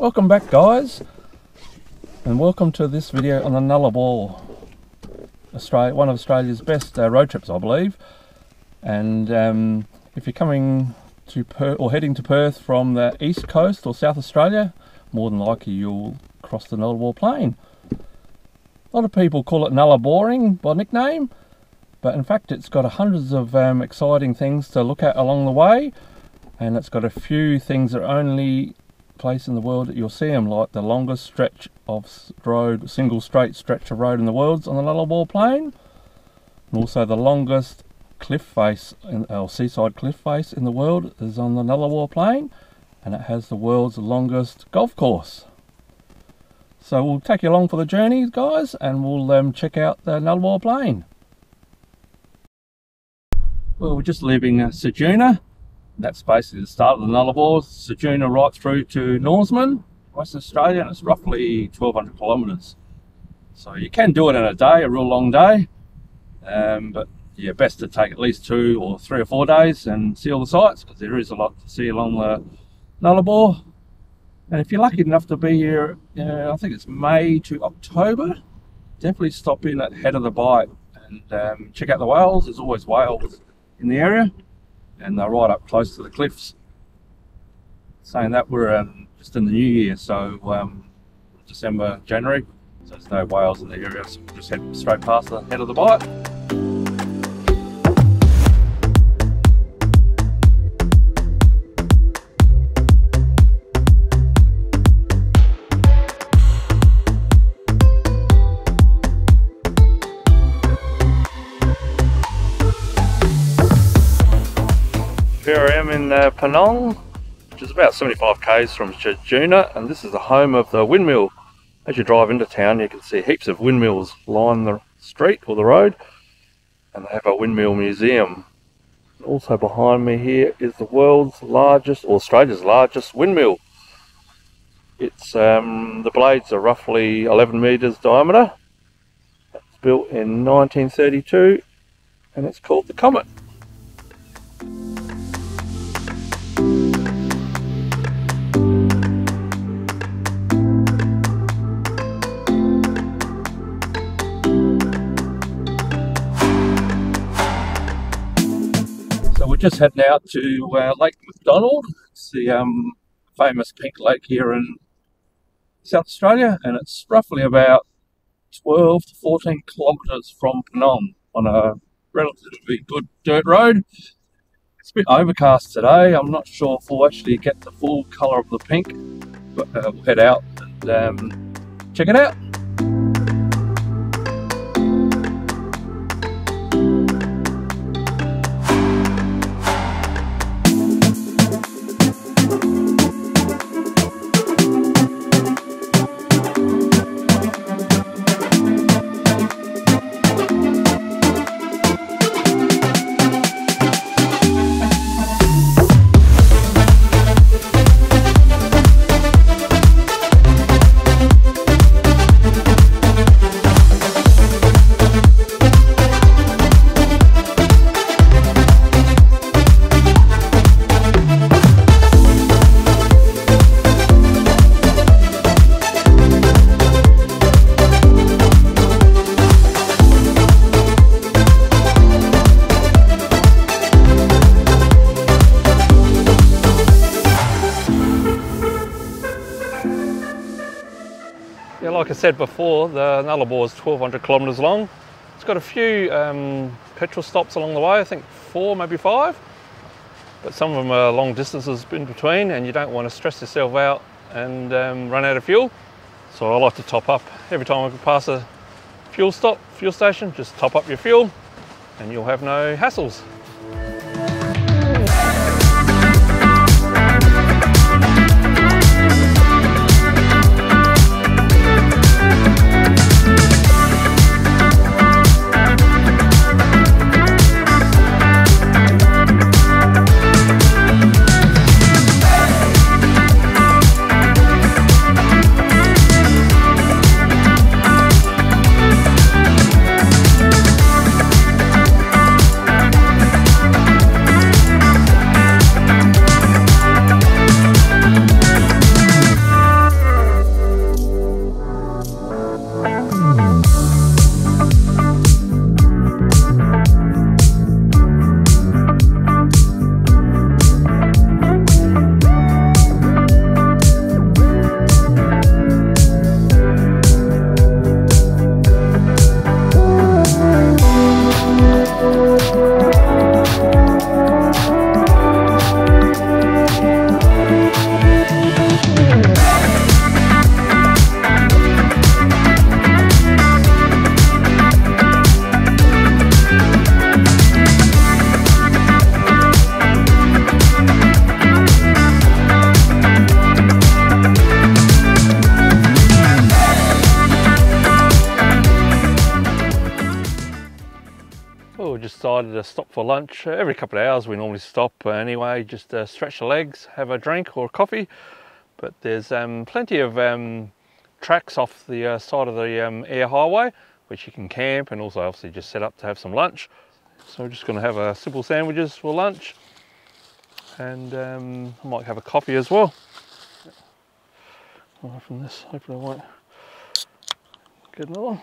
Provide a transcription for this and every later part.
Welcome back, guys, and welcome to this video on the Nullarbor, one of Australia's best road trips, I believe. And if you're coming to Perth or heading to Perth from the east coast or South Australia, more than likely you'll cross the Nullarbor Plain. A lot of people call it Nullarboring by nickname, but in fact it's got hundreds of exciting things to look at along the way, and it's got a few things that are only place in the world that you'll see them, like the longest stretch of road, single straight stretch of road in the world on the Nullarbor Plain, and also the longest cliff face, or seaside cliff face in the world is on the Nullarbor Plain, and it has the world's longest golf course. So we'll take you along for the journey, guys, and we'll check out the Nullarbor Plain. Well, we're just leaving Ceduna. That's basically the start of the Nullarbor. Ceduna right through to Norseman, Western Australia, and it's roughly 1,200 kilometres. So you can do it in a day, a real long day, but yeah, best to take at least 2 or 3 or 4 days and see all the sights, because there is a lot to see along the Nullarbor. And if you're lucky enough to be here, I think it's May to October, definitely stop in at Head of the Bight and check out the whales. There's always whales in the area, and they're right up close to the cliffs. Saying that, we're just in the new year, so December, January, so there's no whales in the area, so we'll just head straight past the Head of the Bight. Here I am in Penang, which is about 75 k's from Ceduna, and this is the home of the windmill. As you drive into town, you can see heaps of windmills line the street or the road, and they have a windmill museum. Also behind me here is the world's largest, or Australia's largest windmill. It's the blades are roughly 11 metres diameter. It's built in 1932, and it's called the Comet. We're just heading out to Lake McDonald. It's the famous pink lake here in South Australia, and it's roughly about 12 to 14 kilometres from Penang on a relatively good dirt road. It's a bit overcast today. I'm not sure if we'll actually get the full colour of the pink, but we'll head out and check it out. Yeah, like I said before, the Nullarbor is 1,200 kilometres long. It's got a few petrol stops along the way, I think 4, maybe 5. But some of them are long distances in between, and you don't want to stress yourself out and run out of fuel. So I like to top up. Every time I pass a fuel station, just top up your fuel and you'll have no hassles. decided to stop for lunch. Every couple of hours we normally stop anyway, just stretch the legs, have a drink or a coffee. But there's plenty of tracks off the side of the air highway, which you can camp and also obviously just set up to have some lunch. So we're just going to have a simple sandwiches for lunch, and I might have a coffee as well. Away from this, hopefully I won't get another one.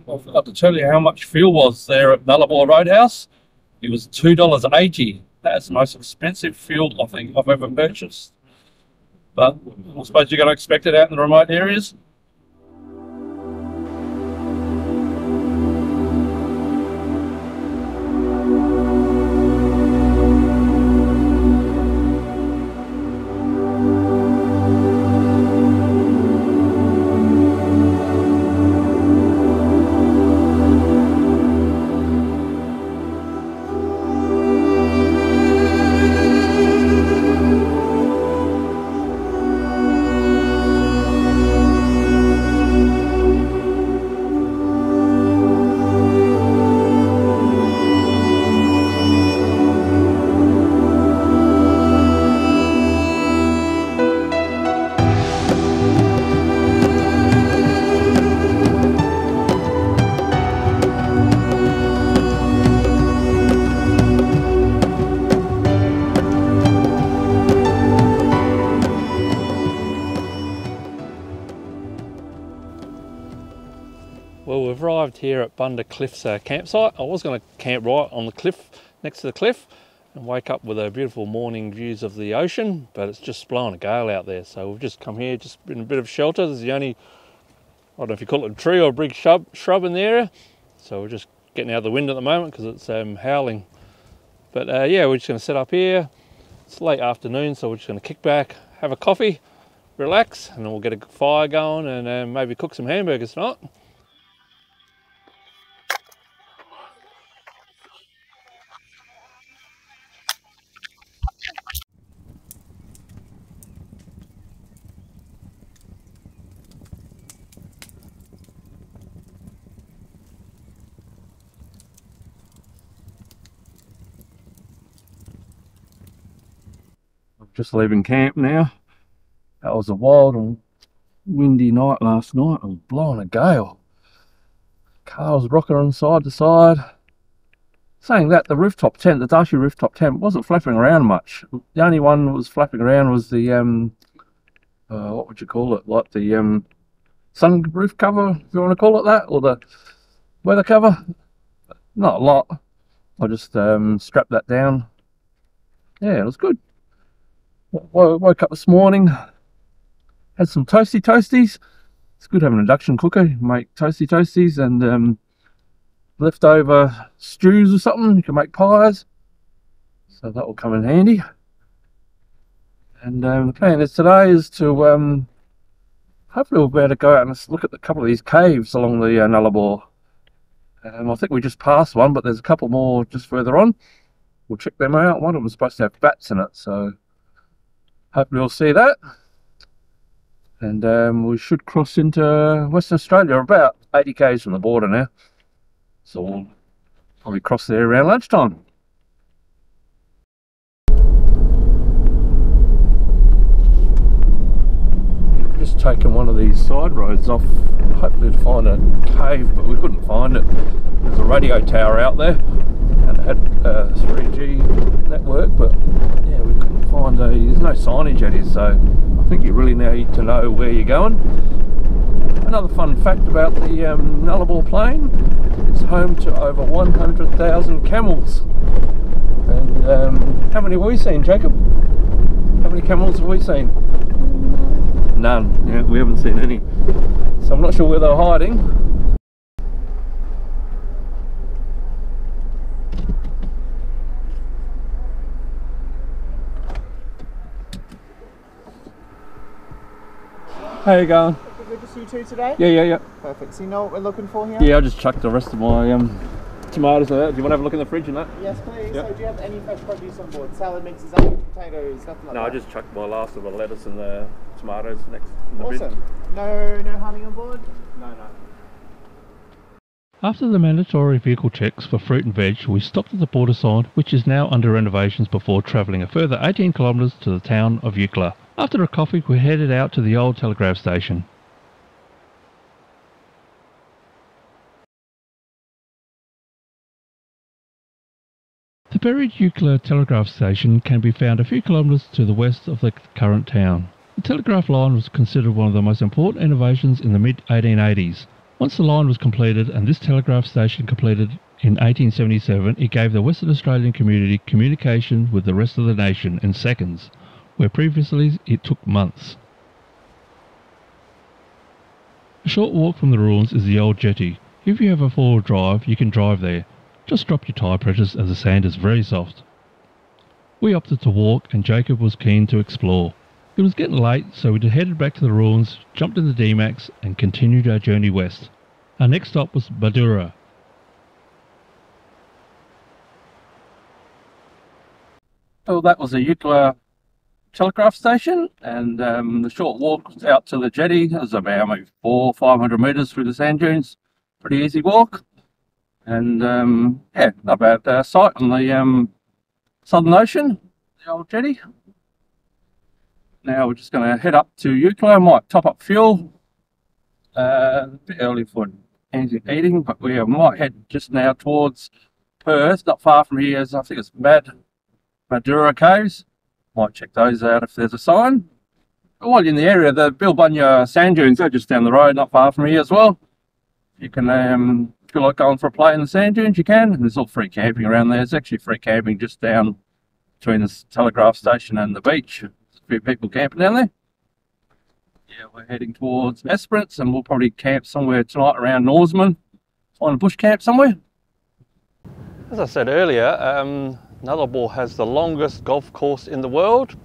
I forgot to tell you how much fuel was there at Nullarbor Roadhouse. It was $2.80. That's the most expensive fuel I think I've ever purchased. But I suppose you're going to expect it out in the remote areas. Well, we've arrived here at Bunder Cliff's campsite. I was going to camp right on the cliff, next to the cliff, and wake up with a beautiful morning views of the ocean, but it's just blowing a gale out there. So we've just come here, just in a bit of shelter. This is the only, I don't know if you call it a tree or a big shrub in the area. So we're just getting out of the wind at the moment because it's howling. But yeah, we're just going to set up here. It's late afternoon, so we're just going to kick back, have a coffee, relax, and then we'll get a fire going and maybe cook some hamburgers tonight. Just leaving camp now. That was a wild and windy night last night. It was blowing a gale. Car was rocking on side to side. Saying that, the rooftop tent, the Darcy rooftop tent, wasn't flapping around much. The only one that was flapping around was the what would you call it? Like the sun roof cover, if you want to call it that, or the weather cover. Not a lot. I just strapped that down. Yeah, it was good. Woke up this morning, had some toasties. It's good having an induction cooker. You make toasties and leftover stews or something. You can make pies, so that will come in handy. And the plan is today is to hopefully we'll be able to go out and look at a couple of these caves along the Nullarbor. I think we just passed one, but there's a couple more just further on. We'll check them out. One of them was supposed to have bats in it, so hopefully we'll see that. And we should cross into Western Australia, about 80 k's from the border now. So we'll probably cross there around lunchtime. We've just taken one of these side roads off, hopefully to find a cave, but we couldn't find it. There's a radio tower out there, and it had 3G network, but yeah, we couldn't find there's no signage at it, so I think you really need to know where you're going. Another fun fact about the Nullarbor Plain, it's home to over 100,000 camels. And how many have we seen, Jacob? How many camels have we seen? None. Yeah, we haven't seen any. So I'm not sure where they're hiding. How you going? Good to see you two today? Yeah. Perfect. So you know what we're looking for here? Yeah, I just chucked the rest of my tomatoes in there. Do you want to have a look in the fridge and that? Yes, please. Yep. So do you have any fresh produce on board? Salad mixes, onions, potatoes, nothing like that? No, I just chucked my last of the lettuce and the tomatoes next in the bin. Awesome. No honey on board? No. After the mandatory vehicle checks for fruit and veg, we stopped at the Borderside, which is now under renovations, before travelling a further 18 kilometres to the town of Eucla. After a coffee, we headed out to the old telegraph station. The buried Eucla telegraph station can be found a few kilometres to the west of the current town. The telegraph line was considered one of the most important innovations in the mid-1880s. Once the line was completed and this telegraph station completed in 1877, it gave the Western Australian community communication with the rest of the nation in seconds, where previously it took months. A short walk from the ruins is the old jetty. If you have a four-wheel drive, you can drive there. Just drop your tyre pressures as the sand is very soft. We opted to walk and Jacob was keen to explore. It was getting late, so we headed back to the ruins, jumped in the D-Max and continued our journey west. Our next stop was Madura. So that was a Eucla telegraph station, and the short walk out to the jetty was about maybe 400 or 500 metres through the sand dunes. Pretty easy walk. And yeah, not bad sight on the Southern Ocean, the old jetty. Now we're just going to head up to Eucla. Might top up fuel. A bit early for eating, but we might head just now towards Perth. Not far from here, I think it's Madura caves. Might check those out if there's a sign. But while you're in the area, the Balladonia sand dunes, they're just down the road, not far from here as well. You can, if you like going for a play in the sand dunes, you can. And there's all free camping around there. There's actually free camping just down between the telegraph station and the beach. There's a few people camping down there. Yeah, we're heading towards Esperance, and we'll probably camp somewhere tonight around Norseman. Find a bush camp somewhere. As I said earlier, Nullarbor has the longest golf course in the world.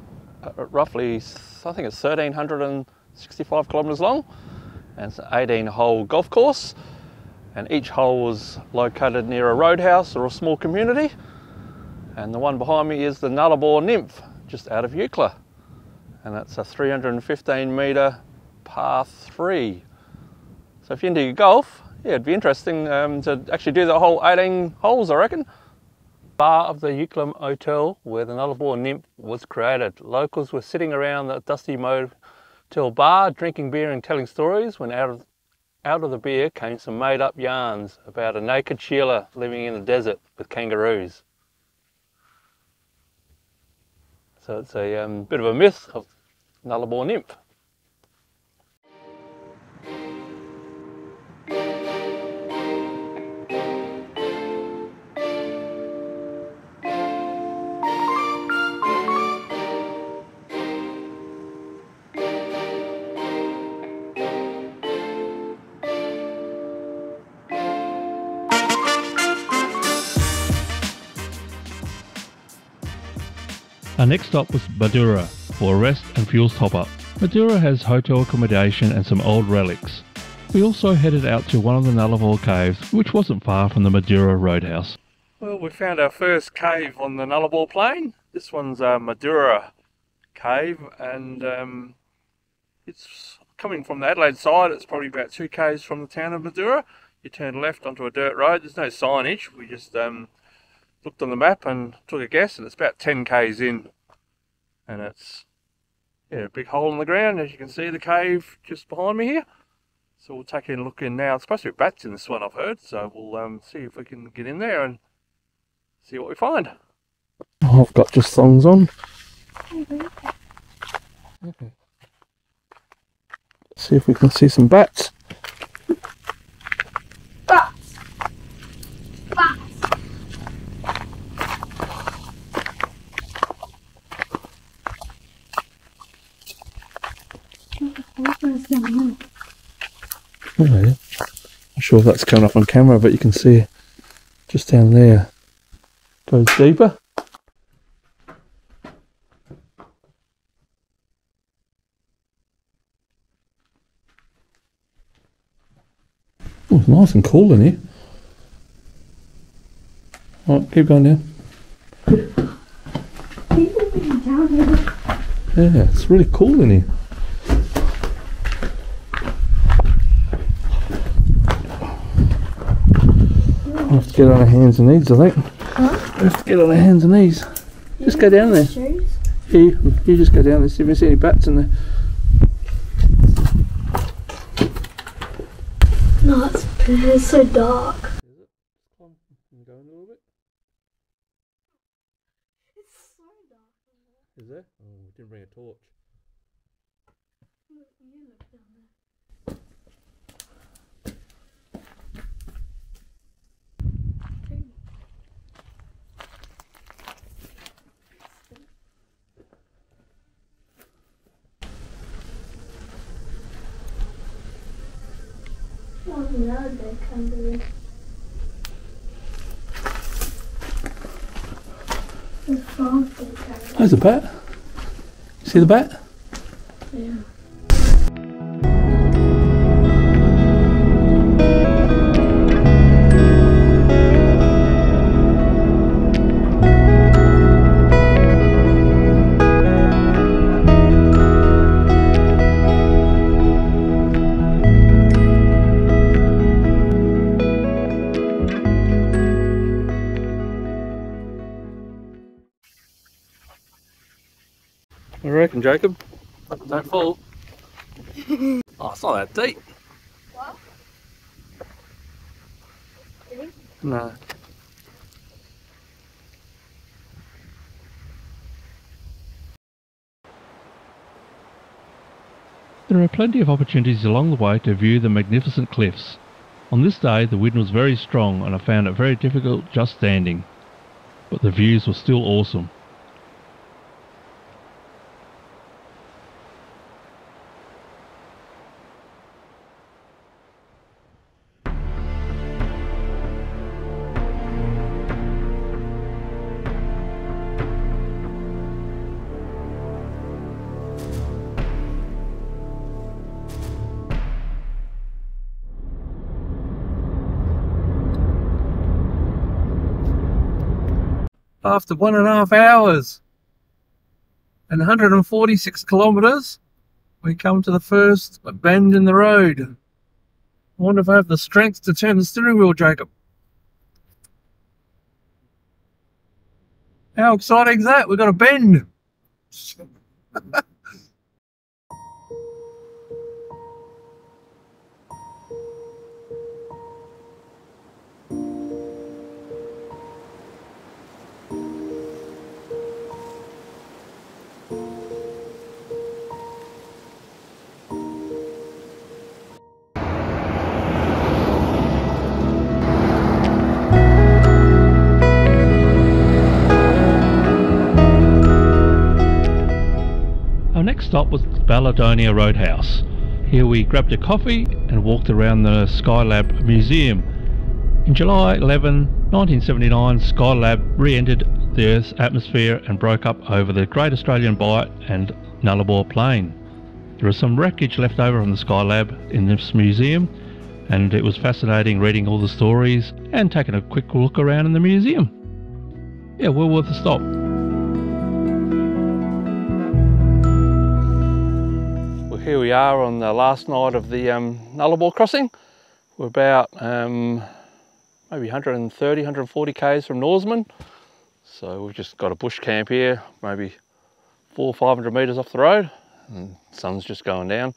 Roughly, I think it's 1,365 kilometres long. And it's an 18-hole golf course. And each hole was located near a roadhouse or a small community. And the one behind me is the Nullarbor Nymph, just out of Eucla. And that's a 315 metre par 3. So if you're into your golf, yeah, it'd be interesting to actually do the whole 18 holes, I reckon. Bar of the Eucla Hotel, where the Nullarbor Nymph was created. Locals were sitting around the dusty motel bar, drinking beer and telling stories, when out of the beer came some made-up yarns about a naked Sheila living in the desert with kangaroos. So it's a bit of a myth of Nullarbor Nymph. Our next stop was Madura for a rest and fuel top-up. Madura has hotel accommodation and some old relics. We also headed out to one of the Nullarbor caves, which wasn't far from the Madura Roadhouse. Well, we found our first cave on the Nullarbor Plain. This one's a Madura cave, and it's coming from the Adelaide side. It's probably about 2 k's from the town of Madura. You turn left onto a dirt road. There's no signage. We just looked on the map and took a guess, and it's about 10 k's in. And it's a big hole in the ground, as you can see the cave just behind me here. So we'll take a look in now. It's supposed to be bats in this one, I've heard, so we'll see if we can get in there and see what we find. Oh, I've got just thongs on. Okay. See if we can see some bats. Bats! Bats! Oh, yeah. Not sure if that's coming up on camera, but you can see just down there. Goes deeper. nice and cool in here. Alright, keep going down. People being down here. Yeah, it's really cool in here. We'll have to get on our hands and knees, I think. Huh? We have to get on our hands and knees. Just go down there. Shoes? You just go down there, see if you see any bats in there. No, it's so dark. Is it? Come on, can you go in a little bit? It's so dark. Is there? Oh, we didn't bring a torch. Look, you look down there. Oh no, they can't do it. There's frogs they can't. There's a bat. See the bat? Yeah. What do you reckon, Jacob? Don't fall. Oh, it's not that deep. What? No. There are plenty of opportunities along the way to view the magnificent cliffs. On this day the wind was very strong and I found it very difficult just standing, but the views were still awesome. After 1.5 hours and 146 kilometres, we come to the first bend in the road. I wonder if I have the strength to turn the steering wheel, Jacob. How exciting is that? We've got a bend. Our next stop was Balladonia Roadhouse. Here we grabbed a coffee and walked around the Skylab Museum. In July 11, 1979, Skylab re-entered the Earth's atmosphere and broke up over the Great Australian Bight and Nullarbor Plain. There is some wreckage left over from the Skylab in this museum, and it was fascinating reading all the stories and taking a quick look around in the museum. Yeah, well worth a stop. Well, here we are on the last night of the Nullarbor crossing. We're about maybe 130, 140 k's from Norseman. So we've just got a bush camp here, maybe 400 or 500 metres off the road, and the sun's just going down.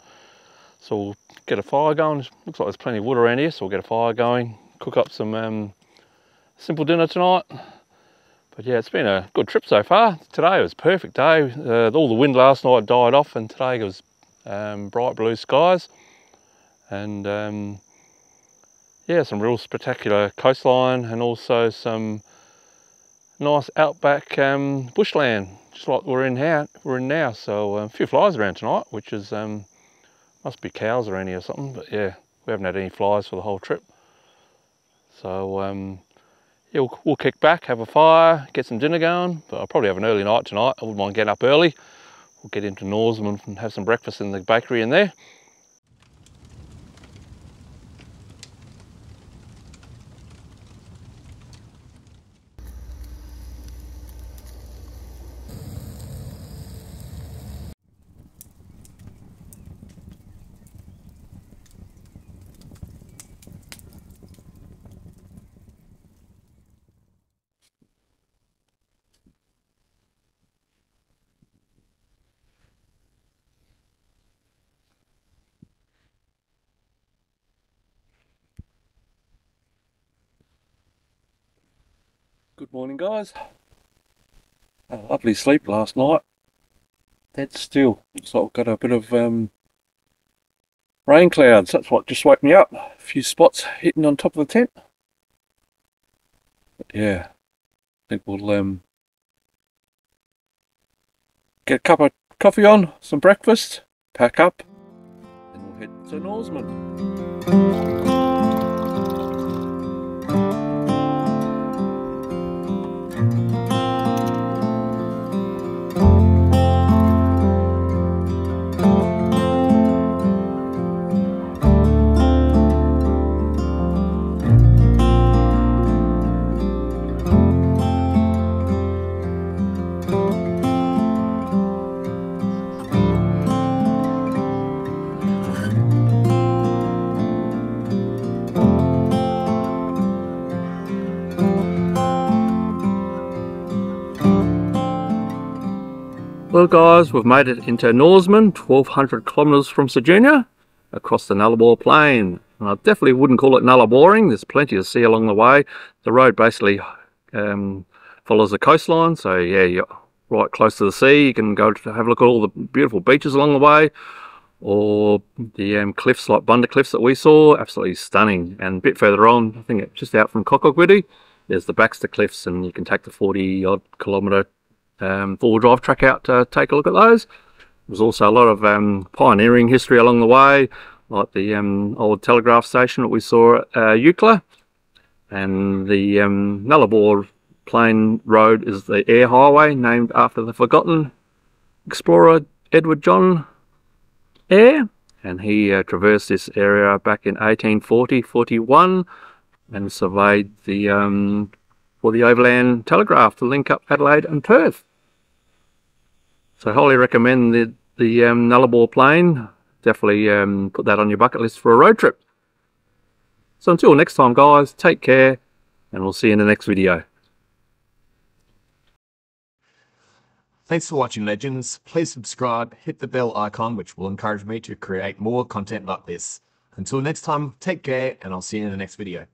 So we'll get a fire going. Looks like there's plenty of wood around here, so we'll get a fire going, cook up some simple dinner tonight. But yeah, it's been a good trip so far. Today was a perfect day. All the wind last night died off, and today was bright blue skies. And yeah, some real spectacular coastline, and also some nice outback bushland, just like we're in now. So a few flies around tonight, which is must be cows around here or something. But yeah, we haven't had any flies for the whole trip. So yeah, we'll kick back, have a fire, get some dinner going. But I'll probably have an early night tonight. I wouldn't mind getting up early. We'll get into Norseman and have some breakfast in the bakery in there. Good morning, guys. Had a lovely sleep last night. Dead still. Looks like we've got a bit of rain clouds. That's what just woke me up. A few spots hitting on top of the tent. But yeah, I think we'll get a cup of coffee on, some breakfast, pack up, and we'll head to Norseman. Well guys, we've made it into Norseman, 1200 kilometres from Ceduna, across the Nullarbor Plain. And I definitely wouldn't call it Nullarboring. There's plenty to see along the way. The road basically follows the coastline, so yeah, you're right close to the sea. You can go to have a look at all the beautiful beaches along the way, or the cliffs like Bunder cliffs that we saw, absolutely stunning. And a bit further on, I think just out from Cockawitty, there's the Baxter cliffs, and you can take the 40 odd kilometre four-wheel drive track out to take a look at those. There's also a lot of pioneering history along the way, like the old telegraph station that we saw at Eucla, and the Nullarbor Plain Road is the air highway named after the forgotten explorer Edward John Eyre, and he traversed this area back in 1840-41 and surveyed the for the overland telegraph to link up Adelaide and Perth. So I highly recommend the Nullarbor Plain. Definitely put that on your bucket list for a road trip. So until next time guys, take care, and we'll see you in the next video. Thanks for watching, legends. Please subscribe, hit the bell icon, which will encourage me to create more content like this. Until next time, take care, and I'll see you in the next video.